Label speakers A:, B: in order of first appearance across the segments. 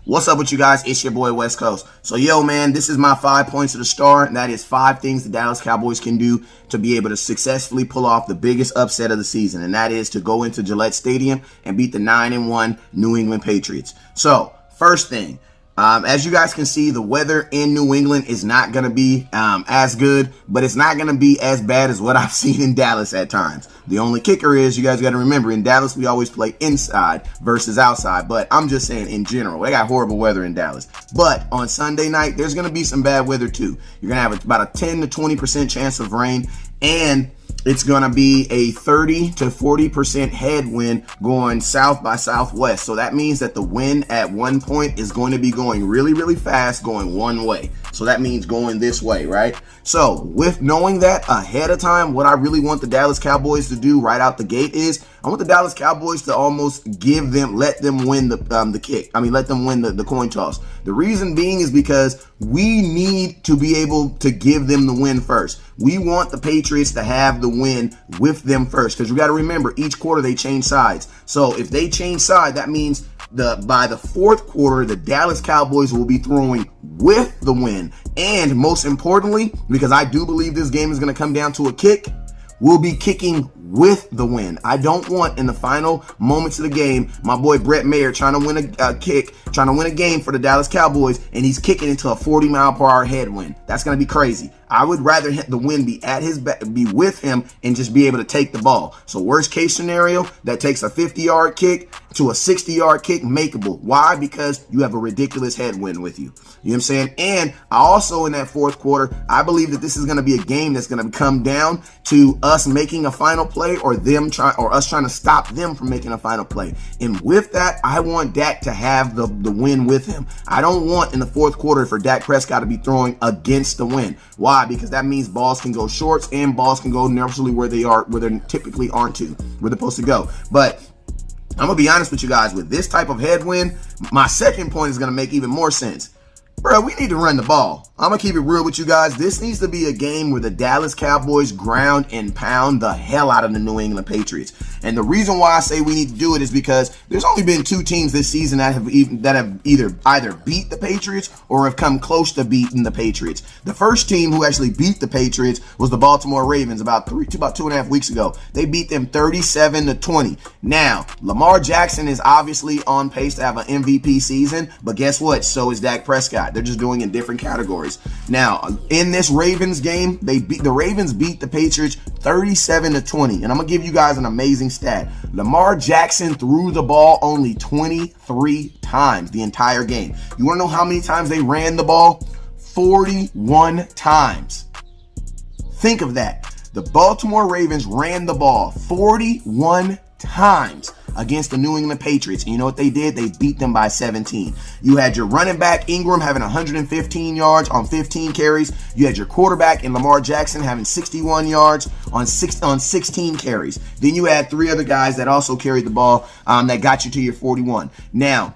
A: What's up with you guys? It's your boy West Coast. So yo man, this is my 5 points of the star, and that is 5 things the Dallas Cowboys can do to be able to successfully pull off the biggest upset of the season, and that is to go into Gillette Stadium and beat the 9-1 New England Patriots. So first thing, as you guys can see, the weather in New England is not going to be as good, but it's not going to be as bad as what I've seen in Dallas at times. The only kicker is you guys got to remember, in Dallas, we always play inside versus outside. But I'm just saying in general, they got horrible weather in Dallas. But on Sunday night, there's going to be some bad weather too. You're going to have about a 10 to 20% chance of rain, and it's going to be a 30 to 40% headwind going south by southwest. So that means that the wind at one point is going to be going really, really fast, going one way. So that means going this way, right? So with knowing that ahead of time, what I really want the Dallas Cowboys to do right out the gate is I want the Dallas Cowboys to almost let them win the kick. Let them win the coin toss. The reason being is because we need to be able to give them the win first. We want the Patriots to have the win with them first, because you got to remember, each quarter they change sides. So if they change side, that means by the fourth quarter, the Dallas Cowboys will be throwing with the win. And most importantly, because I do believe this game is going to come down to a kick, we'll be kicking with the win. I don't want in the final moments of the game my boy Brett Mayer trying to win trying to win a game for the Dallas Cowboys, and he's kicking into a 40-mile-per-hour headwind. That's going to be crazy. I would rather the win be at his back, be with him, and just be able to take the ball. So worst case scenario, that takes a 50-yard kick to a 60-yard kick, makeable. Why? Because you have a ridiculous headwind with you. You know what I'm saying? And I also, in that fourth quarter, I believe that this is going to be a game that's going to come down to us making a final play, or us trying to stop them from making a final play. And with that, I want Dak to have the win with him. I don't want in the fourth quarter for Dak Prescott to be throwing against the win. Why? Because that means balls can go shorts and balls can go naturally where they typically aren't where they're supposed to go. But I'm gonna be honest with you guys, with this type of headwind, my second point is gonna make even more sense. Bro, we need to run the ball. I'm going to keep it real with you guys. This needs to be a game where the Dallas Cowboys ground and pound the hell out of the New England Patriots. And the reason why I say we need to do it is because there's only been 2 teams this season that have either beat the Patriots or have come close to beating the Patriots. The first team who actually beat the Patriots was the Baltimore Ravens about 2.5 weeks ago. They beat them 37-20. Now, Lamar Jackson is obviously on pace to have an MVP season, but guess what? So is Dak Prescott. They're just doing in different categories. Now, in this Ravens game, the Ravens beat the Patriots 37-20. And I'm going to give you guys an amazing stat. Lamar Jackson threw the ball only 23 times the entire game. You want to know how many times they ran the ball? 41 times. Think of that. The Baltimore Ravens ran the ball 41 times against the New England Patriots. And you know what they did? They beat them by 17. You had your running back Ingram having 115 yards on 15 carries. You had your quarterback in Lamar Jackson having 61 yards on 16 carries. Then you had 3 other guys that also carried the ball that got you to your 41. Now,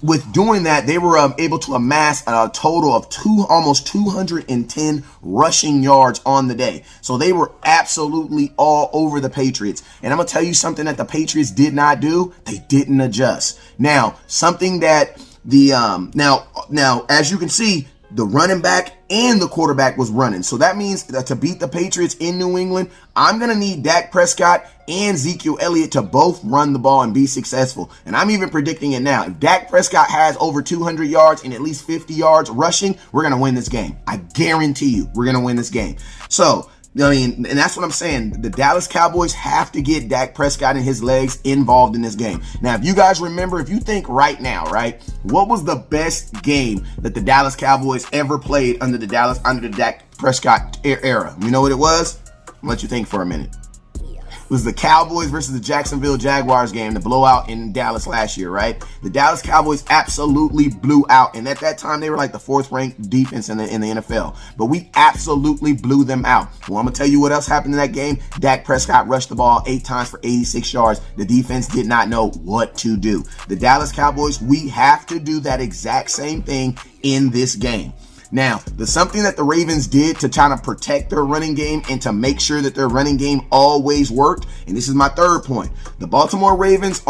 A: with doing that, they were able to amass a total of almost 210 rushing yards on the day. So they were absolutely all over the Patriots. And I'm going to tell you something that the Patriots did not do. They didn't adjust. Now, something that now, as you can see, the running back and the quarterback was running. So that means that to beat the Patriots in New England, I'm going to need Dak Prescott and Ezekiel Elliott to both run the ball and be successful. And I'm even predicting it now. If Dak Prescott has over 200 yards and at least 50 yards rushing, we're going to win this game. I guarantee you we're going to win this game. So, and that's what I'm saying. The Dallas Cowboys have to get Dak Prescott and his legs involved in this game. Now, if you guys remember, if you think right now, right, what was the best game that the Dallas Cowboys ever played under the Dak Prescott era? You know what it was? I'll let you think for a minute. It was the Cowboys versus the Jacksonville Jaguars game, the blowout in Dallas last year, right? The Dallas Cowboys absolutely blew out. And at that time, they were like the 4th ranked defense in the NFL. But we absolutely blew them out. Well, I'm going to tell you what else happened in that game. Dak Prescott rushed the ball 8 times for 86 yards. The defense did not know what to do. The Dallas Cowboys, we have to do that exact same thing in this game. Now, there's something that the Ravens did to try to protect their running game and to make sure that their running game always worked. And this is my third point. The Baltimore Ravens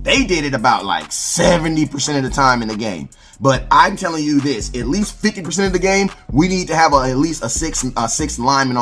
A: they did it about like 70% of the time in the game. But I'm telling you this, at least 50% of the game, we need to have at least a six lineman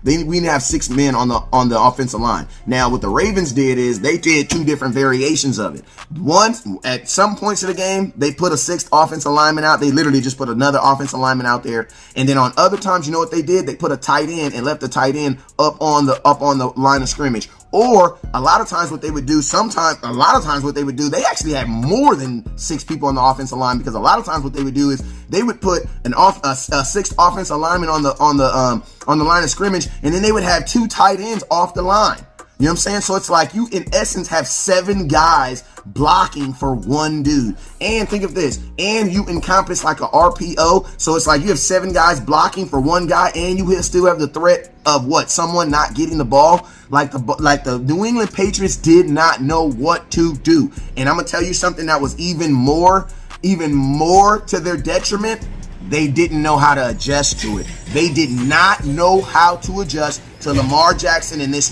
A: we need to have 6 men on the offensive line. Now, what the Ravens did is they did 2 different variations of it. One, at some points of the game, they put a 6th offensive lineman out. They literally just put another offensive lineman out there. And then on other times, you know what they did? They put a tight end and left the tight end up on the line of scrimmage. Or a lot of times what they would do, they actually had more than 6 people on the offensive line, because a lot of times what they would do is they would put a 6th offensive lineman on the line of scrimmage, and then they would have 2 tight ends off the line. You know what I'm saying? So it's like you, in essence, have 7 guys blocking for 1 dude. And think of this, and you encompass like a RPO. So it's like you have 7 guys blocking for 1 guy, and you still have the threat of someone not getting the ball. Like the New England Patriots did not know what to do. And I'm gonna tell you something that was even more to their detriment. They didn't know how to adjust to it. They did not know how to adjust to Lamar Jackson in this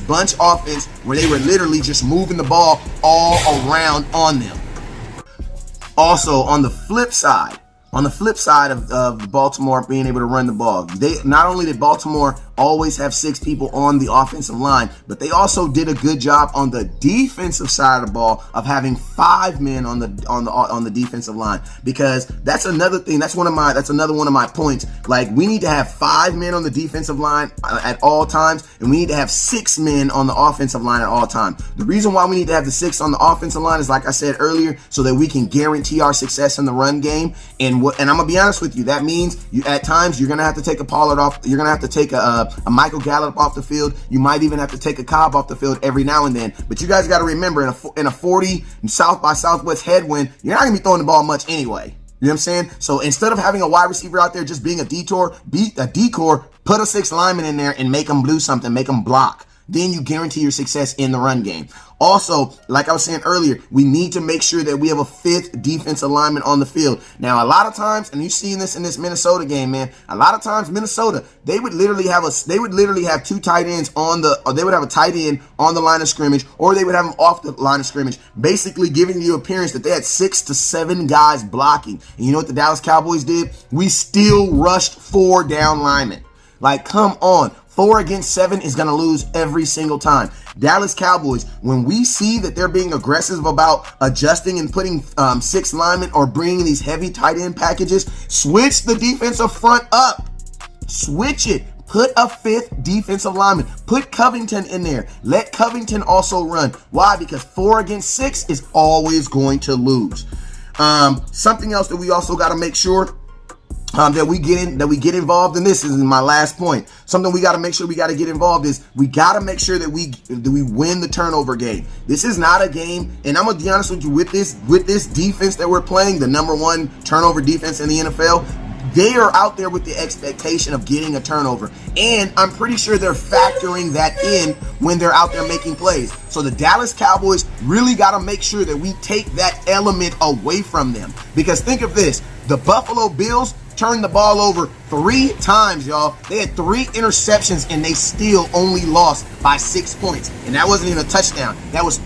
A: bunch offense where they were literally just moving the ball all around on them. Also, on the flip side of Baltimore being able to run the ball, they not only did Baltimore always have 6 people on the offensive line, but they also did a good job on the defensive side of the ball of having 5 men on the defensive line. Because that's another thing. That's another one of my points. Like, we need to have 5 men on the defensive line at all times, and we need to have 6 men on the offensive line at all times. The reason why we need to have the 6 on the offensive line is, like I said earlier, so that we can guarantee our success in the run game. And I'm gonna be honest with you, that means at times you're gonna have to take a Pollard off. You're gonna have to take a Michael Gallup off the field. You might even have to take a Cobb off the field every now and then. But you guys got to remember, in a 40 South by Southwest headwind, you're not gonna be throwing the ball much anyway. You know what I'm saying? So instead of having a wide receiver out there just being a decor, put a 6 lineman in there and make them do something, make them block. Then you guarantee your success in the run game. Also, like I was saying earlier, we need to make sure that we have a 5th defensive lineman on the field. Now, a lot of times, and you've seen this in this Minnesota game, man, a lot of times Minnesota, they would literally have 2 tight ends they would have a tight end on the line of scrimmage, or they would have them off the line of scrimmage, basically giving you appearance that they had 6 to 7 guys blocking. And you know what the Dallas Cowboys did? We still rushed 4 down linemen. Like, come on. 4 against 7 is going to lose every single time. Dallas Cowboys, when we see that they're being aggressive about adjusting and putting 6 linemen or bringing these heavy tight end packages, switch the defensive front up. Switch it. Put a 5th defensive lineman. Put Covington in there. Let Covington also run. Why? Because 4 against 6 is always going to lose. Something else that we also got to make sure that we get involved in. This is my last point. Something we got to make sure we got to get involved is we got to make sure that we win the turnover game. This is not a game, and I'm gonna be honest with you, with this defense that we're playing, the number 1 turnover defense in the NFL, they are out there with the expectation of getting a turnover. And I'm pretty sure they're factoring that in when they're out there making plays. So the Dallas Cowboys really got to make sure that we take that element away from them. Because think of this, the Buffalo Bills turned the ball over 3 times, y'all. They had 3 interceptions and they still only lost by 6 points. And that wasn't even a touchdown. That was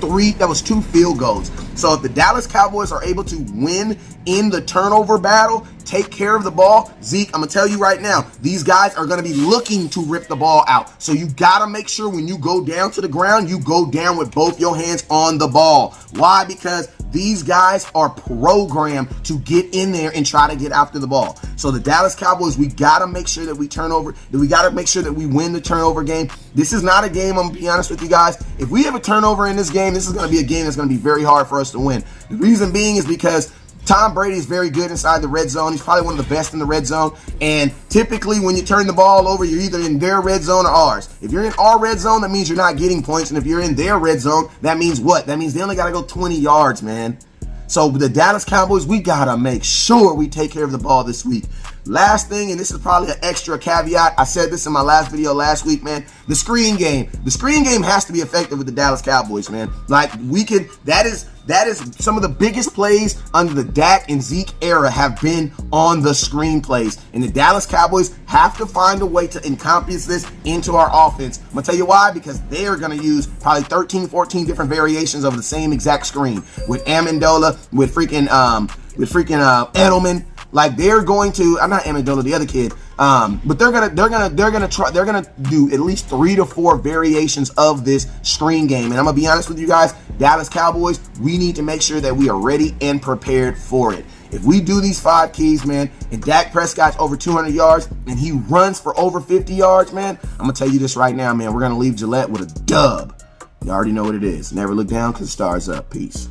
A: 2 field goals. So if the Dallas Cowboys are able to win in the turnover battle, take care of the ball, Zeke, I'm going to tell you right now, these guys are going to be looking to rip the ball out. So you got to make sure when you go down to the ground, you go down with both your hands on the ball. Why? Because these guys are programmed to get in there and try to get after the ball. So the Dallas Cowboys, we got to make sure that we got to make sure that we win the turnover game. This is not a game, I'm going to be honest with you guys. If we have a turnover in this game, this is going to be a game that's going to be very hard for us to win. The reason being is because Tom Brady is very good inside the red zone. He's probably one of the best in the red zone. And typically when you turn the ball over, you're either in their red zone or ours. If you're in our red zone, that means you're not getting points. And if you're in their red zone, that means what? That means they only got to go 20 yards, man. So the Dallas Cowboys, we got to make sure we take care of the ball this week. Last thing, and this is probably an extra caveat. I said this in my last video last week, man. The screen game. The screen game has to be effective with the Dallas Cowboys, man. Like, that is some of the biggest plays under the Dak and Zeke era have been on the screen plays. And the Dallas Cowboys have to find a way to encompass this into our offense. I'm going to tell you why, because they're going to use probably 13, 14 different variations of the same exact screen with Amendola, with freaking Edelman. Like, they're going to, I'm not Amendola, the other kid, but they're gonna do at least 3 to 4 variations of this screen game. And I'm gonna be honest with you guys, Dallas Cowboys, we need to make sure that we are ready and prepared for it. If we do these 5 keys, man, and Dak Prescott's over 200 yards and he runs for over 50 yards, man, I'm gonna tell you this right now, man, we're gonna leave Gillette with a dub. You already know what it is. Never look down because the star's up. Peace.